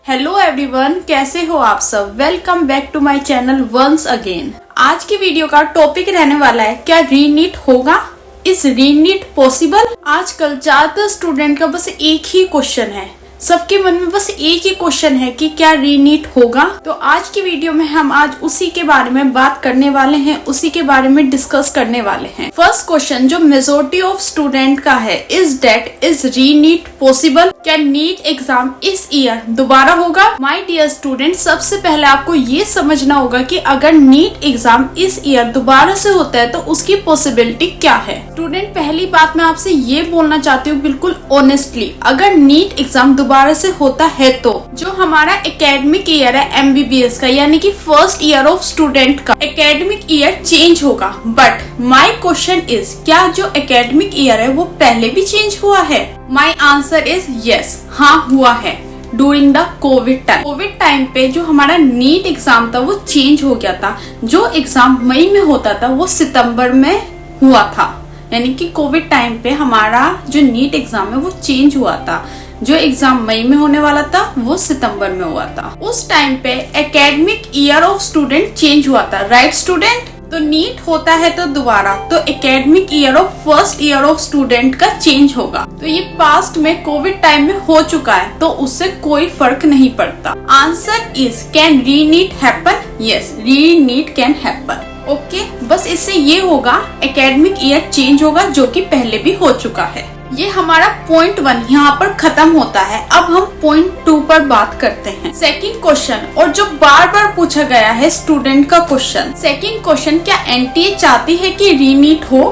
Hello everyone, कैसे हो आप सब। Welcome back to my channel once again. आज की वीडियो का टॉपिक रहने वाला है, क्या रीनीट होगा, इज रीनीट पॉसिबल। आजकल ज्यादातर स्टूडेंट का बस एक ही क्वेश्चन है, सबके मन में बस एक ही क्वेश्चन है कि क्या रीनीट होगा। तो आज की वीडियो में हम आज उसी के बारे में बात करने वाले हैं, उसी के बारे में डिस्कस करने वाले हैं। फर्स्ट क्वेश्चन जो मेजॉरिटी ऑफ स्टूडेंट का है, इज दैट इज रीनीट पॉसिबल। क्या नीट एग्जाम इस ईयर दोबारा होगा। माय डियर स्टूडेंट, सबसे पहले आपको ये समझना होगा कि अगर नीट एग्जाम इस ईयर दोबारा से होता है तो उसकी पॉसिबिलिटी क्या है। स्टूडेंट, पहली बात मैं आपसे ये बोलना चाहती हूँ बिल्कुल ऑनेस्टली, अगर नीट एग्जाम दोबारा से होता है तो जो हमारा एकेडमिक ईयर है MBBS का, यानी कि फर्स्ट ईयर ऑफ स्टूडेंट का एकेडमिक ईयर चेंज होगा। बट माय क्वेश्चन इज, क्या जो एकेडमिक ईयर है वो पहले भी चेंज हुआ है। माय आंसर इज यस, हाँ हुआ है। ड्यूरिंग द कोविड टाइम पे जो हमारा नीट एग्जाम था वो चेंज हो गया था। जो एग्जाम मई में होता था वो सितंबर में हुआ था, यानी कि कोविड टाइम पे हमारा जो नीट एग्जाम है वो चेंज हुआ था। जो एग्जाम मई में होने वाला था वो सितंबर में हुआ था। उस टाइम पे academic year of student change हुआ था, राइट स्टूडेंट। तो नीट होता है तो दोबारा तो academic year of first year of student का चेंज होगा। तो ये पास्ट में कोविड टाइम में हो चुका है तो उससे कोई फर्क नहीं पड़ता। Answer is, can रीनीट happen. Yes, रीनीट can happen. Okay, बस इससे ये होगा एकेडमिक ईयर चेंज होगा, जो कि पहले भी हो चुका है। ये हमारा पॉइंट 1 यहाँ पर खत्म होता है। अब हम पॉइंट 2 पर बात करते हैं। सेकंड क्वेश्चन, और जो बार बार पूछा गया है स्टूडेंट का क्वेश्चन, सेकंड क्वेश्चन, क्या NTA चाहती है कि रीनीट हो।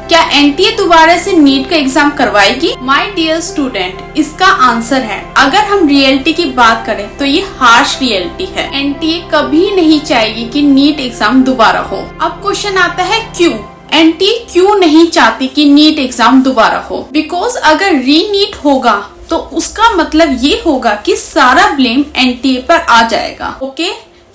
क्या NTA दोबारा से नीट का एग्जाम करवाएगी। माय डियर स्टूडेंट, इसका आंसर है, अगर हम रियलिटी की बात करें तो ये हार्श रियलिटी है। NTA कभी नहीं चाहेगी कि नीट एग्जाम दोबारा हो। अब क्वेश्चन आता है क्यों। NTA क्यों नहीं चाहती कि नीट एग्जाम दोबारा हो। बिकॉज अगर रीनीट होगा तो उसका मतलब ये होगा कि सारा ब्लेम NTA पर आ जाएगा। ओके,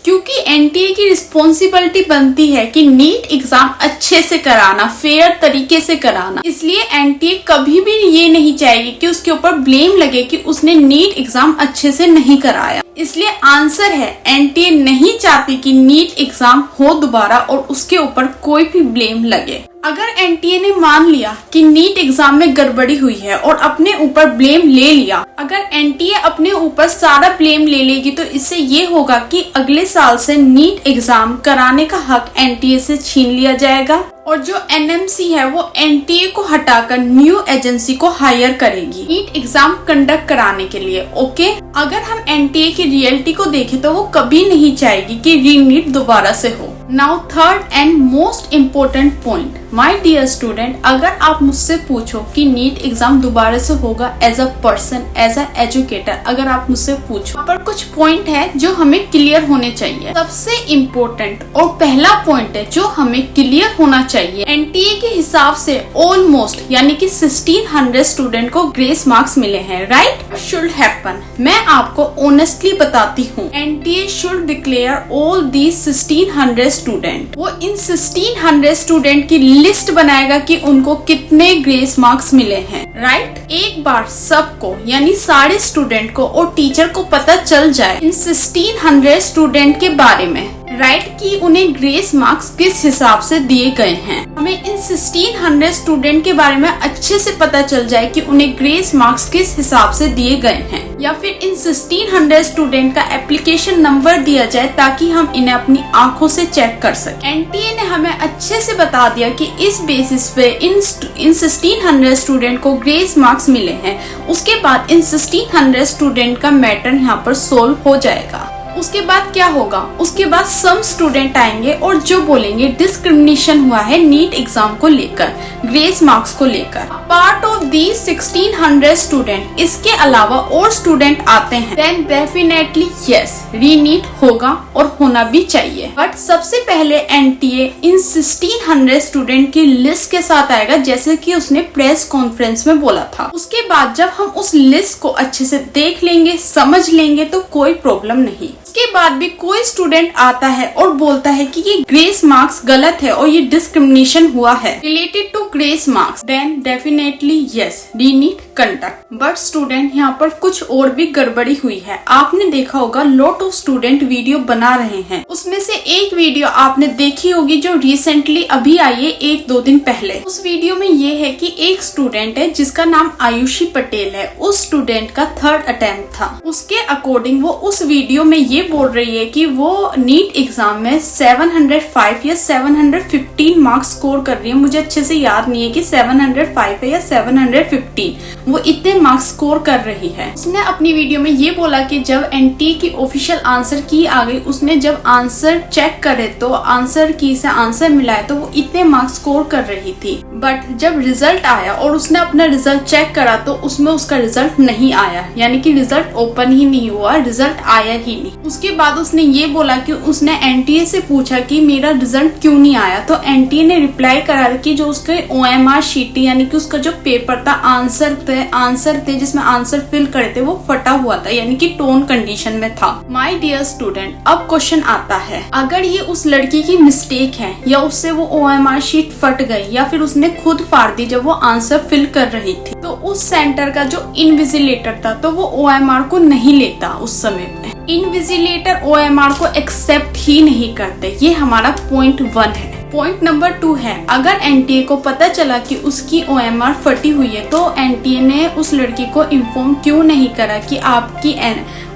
क्योंकि NTA की रिस्पॉन्सिबिलिटी बनती है कि नीट एग्जाम अच्छे से कराना, फेयर तरीके से कराना। इसलिए NTA कभी भी ये नहीं चाहेगी कि उसके ऊपर ब्लेम लगे कि उसने नीट एग्जाम अच्छे से नहीं कराया। इसलिए आंसर है, NTA नहीं चाहती कि नीट एग्जाम हो दोबारा और उसके ऊपर कोई भी ब्लेम लगे। अगर NTA ने मान लिया कि नीट एग्जाम में गड़बड़ी हुई है और अपने ऊपर ब्लेम ले लिया, अगर NTA अपने ऊपर सारा ब्लेम ले लेगी तो इससे ये होगा कि अगले साल से नीट एग्जाम कराने का हक NTA से छीन लिया जाएगा और जो NMC है वो NTA को हटाकर न्यू एजेंसी को हायर करेगी नीट एग्जाम कंडक्ट कराने के लिए। ओके, अगर हम NTA की रियलिटी को देखें तो वो कभी नहीं चाहेगी कि रीनीट दोबारा से हो। Now third and most important point, my dear student, अगर आप मुझसे पूछो कि नीट एग्जाम दोबारा से होगा as a person, as an educator, अगर आप मुझसे पूछो, पर कुछ पॉइंट है जो हमें क्लियर होने चाहिए। सबसे इम्पोर्टेंट और पहला पॉइंट है जो हमें क्लियर होना चाहिए, NTA के हिसाब से ऑलमोस्ट यानी कि 1600 स्टूडेंट को ग्रेस मार्क्स मिले हैं, राइट। शुड हैपन, मैं आपको ऑनेस्टली बताती हूँ, NTA should declare all these 1600 student. वो इन 1600 स्टूडेंट की लिस्ट बनाएगा कि उनको कितने ग्रेस मार्क्स मिले हैं, राइट। एक बार सबको यानी सारे स्टूडेंट को और टीचर को पता चल जाए इन 1600 स्टूडेंट के बारे में, राइट, कि उन्हें ग्रेस मार्क्स किस हिसाब से दिए गए हैं। हमें इन 1600 स्टूडेंट के बारे में अच्छे से पता चल जाए कि उन्हें ग्रेस मार्क्स किस हिसाब से दिए गए हैं, या फिर इन 1600 स्टूडेंट का एप्लीकेशन नंबर दिया जाए ताकि हम इन्हें अपनी आंखों से चेक कर सकें। NTA ने हमें अच्छे से बता दिया कि इस बेसिस पे इन 1600 स्टूडेंट को ग्रेस मार्क्स मिले हैं। उसके बाद इन 1600 स्टूडेंट का मैटर यहाँ पर सोल्व हो जाएगा। उसके बाद क्या होगा, उसके बाद सम स्टूडेंट आएंगे और जो बोलेंगे डिस्क्रिमिनेशन हुआ है नीट एग्जाम को लेकर, ग्रेस मार्क्स को लेकर। पार्ट ऑफ दी 1600 स्टूडेंट, इसके अलावा और स्टूडेंट आते हैं, देन डेफिनेटली यस, रीनीट होगा और होना भी चाहिए। बट सबसे पहले NTA इन 1600 स्टूडेंट की लिस्ट के साथ आएगा, जैसे कि उसने प्रेस कॉन्फ्रेंस में बोला था। उसके बाद जब हम उस लिस्ट को अच्छे से देख लेंगे, समझ लेंगे तो कोई प्रॉब्लम नहीं। उसके बाद भी कोई स्टूडेंट आता है और बोलता है कि ये ग्रेस मार्क्स गलत है और ये डिस्क्रिमिनेशन हुआ है related to grace marks, then definitely yes, reNEET conduct. But student यहाँ पर कुछ और भी गड़बड़ी हुई है। आपने देखा होगा लॉट ऑफ स्टूडेंट वीडियो बना रहे हैं, उसमें से एक वीडियो आपने देखी होगी जो रिसेंटली अभी आई है 1-2 दिन पहले। उस वीडियो में ये है कि एक स्टूडेंट है जिसका नाम आयुषी पटेल है, उस स्टूडेंट का 3rd अटेम्प्ट था। उसके अकॉर्डिंग वो उस वीडियो में ये बोल रही है कि वो नीट एग्जाम में 705 या 715 मार्क्स स्कोर कर रही है। मुझे अच्छे से याद नहीं है कि 705 है या 715, वो इतने मार्क्स स्कोर कर रही है। उसने अपनी वीडियो में ये बोला कि जब एनटीए की ऑफिशियल आंसर की आ गई, उसने जब आंसर चेक करे तो आंसर की से आंसर मिला है तो वो इतने मार्क्स स्कोर कर रही थी। बट जब रिजल्ट आया और उसने अपना रिजल्ट चेक करा तो उसमें उसका रिजल्ट नहीं आया, यानी कि रिजल्ट ओपन ही नहीं हुआ, रिजल्ट आया ही नहीं। उसके बाद उसने ये बोला कि उसने एनटीए से पूछा कि मेरा रिजल्ट क्यों नहीं आया, तो एनटीए ने रिप्लाई करा कि जो उसके ओएमआर शीट यानी कि उसका जो पेपर था, आंसर थे जिसमें आंसर फिल करे थे, वो फटा हुआ था, यानी कि टोन कंडीशन में था। माय डियर स्टूडेंट, अब क्वेश्चन आता है, अगर ये उस लड़की की मिस्टेक है या उससे वो ओएमआर शीट फट गई या फिर उसने खुद फाड़ दी जब वो आंसर फिल कर रही थी, तो उस सेंटर का जो इनविजिलेटर था तो वो ओएमआर को नहीं लेता। उस समय में इनविजिलेटर ओएमआर को एक्सेप्ट ही नहीं करते। ये हमारा पॉइंट 1 है। पॉइंट नंबर 2 है, अगर एनटीए को पता चला कि उसकी ओएमआर फटी हुई है तो एनटीए ने उस लड़की को इन्फॉर्म क्यों नहीं करा कि आपकी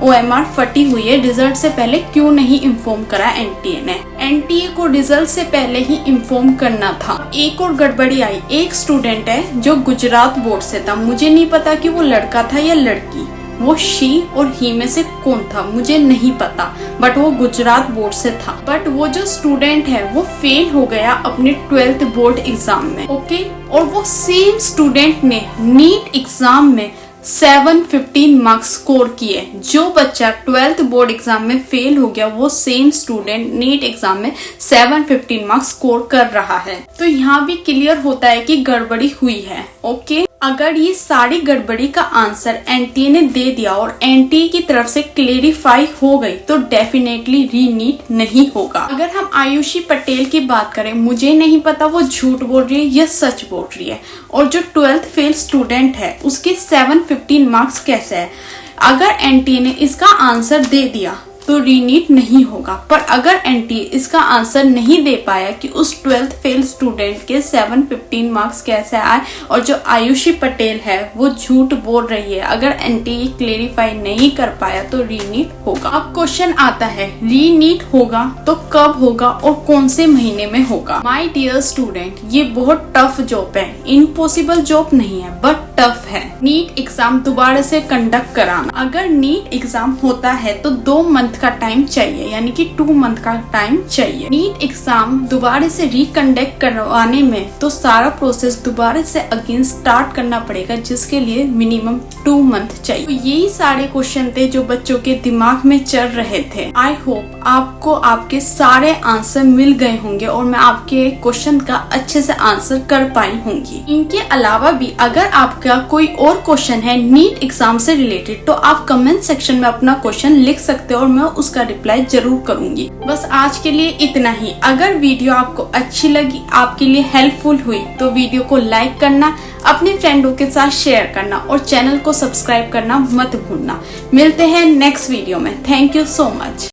ओएमआर फटी हुई है, रिजल्ट से पहले क्यों नहीं इन्फॉर्म करा एनटीए ने। एनटीए को रिजल्ट से पहले ही इन्फॉर्म करना था। एक और गड़बड़ी आई, एक स्टूडेंट है जो गुजरात बोर्ड से था, मुझे नहीं पता कि वो लड़का था या लड़की, वो शी और ही में से कौन था मुझे नहीं पता, बट वो गुजरात बोर्ड से था। बट वो जो स्टूडेंट है वो फेल हो गया अपने 12th बोर्ड एग्जाम में, ओके। और वो सेम स्टूडेंट ने नीट एग्जाम में 715 मार्क्स स्कोर किए। जो बच्चा 12th बोर्ड एग्जाम में फेल हो गया, वो सेम स्टूडेंट नीट एग्जाम में 715 मार्क्स स्कोर कर रहा है। तो यहाँ भी क्लियर होता है कि गड़बड़ी हुई है, ओके। अगर ये सारी गड़बड़ी का आंसर एनटीए ने दे दिया और एनटीए की तरफ से क्लेरिफाई हो गई तो डेफिनेटली रीनीट नहीं होगा। अगर हम आयुषी पटेल की बात करें, मुझे नहीं पता वो झूठ बोल रही है या सच बोल रही है, और जो 12th फेल स्टूडेंट है उसके 715 मार्क्स कैसे है। अगर एनटीए ने इसका आंसर दे दिया तो रीनीट नहीं होगा, पर अगर एनटीए इसका आंसर नहीं दे पाया कि उस 12th फेल स्टूडेंट के 715 मार्क्स कैसे आए और जो आयुषी पटेल है वो झूठ बोल रही है, अगर एनटीए क्लेरिफाई नहीं कर पाया तो रीनीट होगा। अब क्वेश्चन आता है, रीनीट होगा तो कब होगा और कौन से महीने में होगा। माय डियर स्टूडेंट, ये बहुत टफ जॉब है, इम्पॉसिबल जॉब नहीं है बट टफ है। नीट एग्जाम दोबारा से कंडक्ट कराना, अगर नीट एग्जाम होता है तो 2 मंथ का टाइम चाहिए, यानी कि 2 मंथ का टाइम चाहिए। नीट एग्जाम दोबारा से रिकंडक्ट करवाने में तो सारा प्रोसेस दोबारा से अगेन स्टार्ट करना पड़ेगा, जिसके लिए मिनिमम 2 मंथ चाहिए। तो यही सारे क्वेश्चन थे जो बच्चों के दिमाग में चल रहे थे। आई होप आपको आपके सारे आंसर मिल गए होंगे और मैं आपके क्वेश्चन का अच्छे से आंसर कर पाई होंगी। इनके अलावा भी अगर आपका कोई और क्वेश्चन है नीट एग्जाम से रिलेटेड तो आप कमेंट सेक्शन में अपना क्वेश्चन लिख सकते हो और मैं उसका रिप्लाई जरूर करूंगी। बस आज के लिए इतना ही। अगर वीडियो आपको अच्छी लगी, आपके लिए हेल्पफुल हुई तो वीडियो को लाइक करना, अपने फ्रेंडों के साथ शेयर करना और चैनल को सब्सक्राइब करना मत भूलना। मिलते हैं नेक्स्ट वीडियो में। Thank you so much.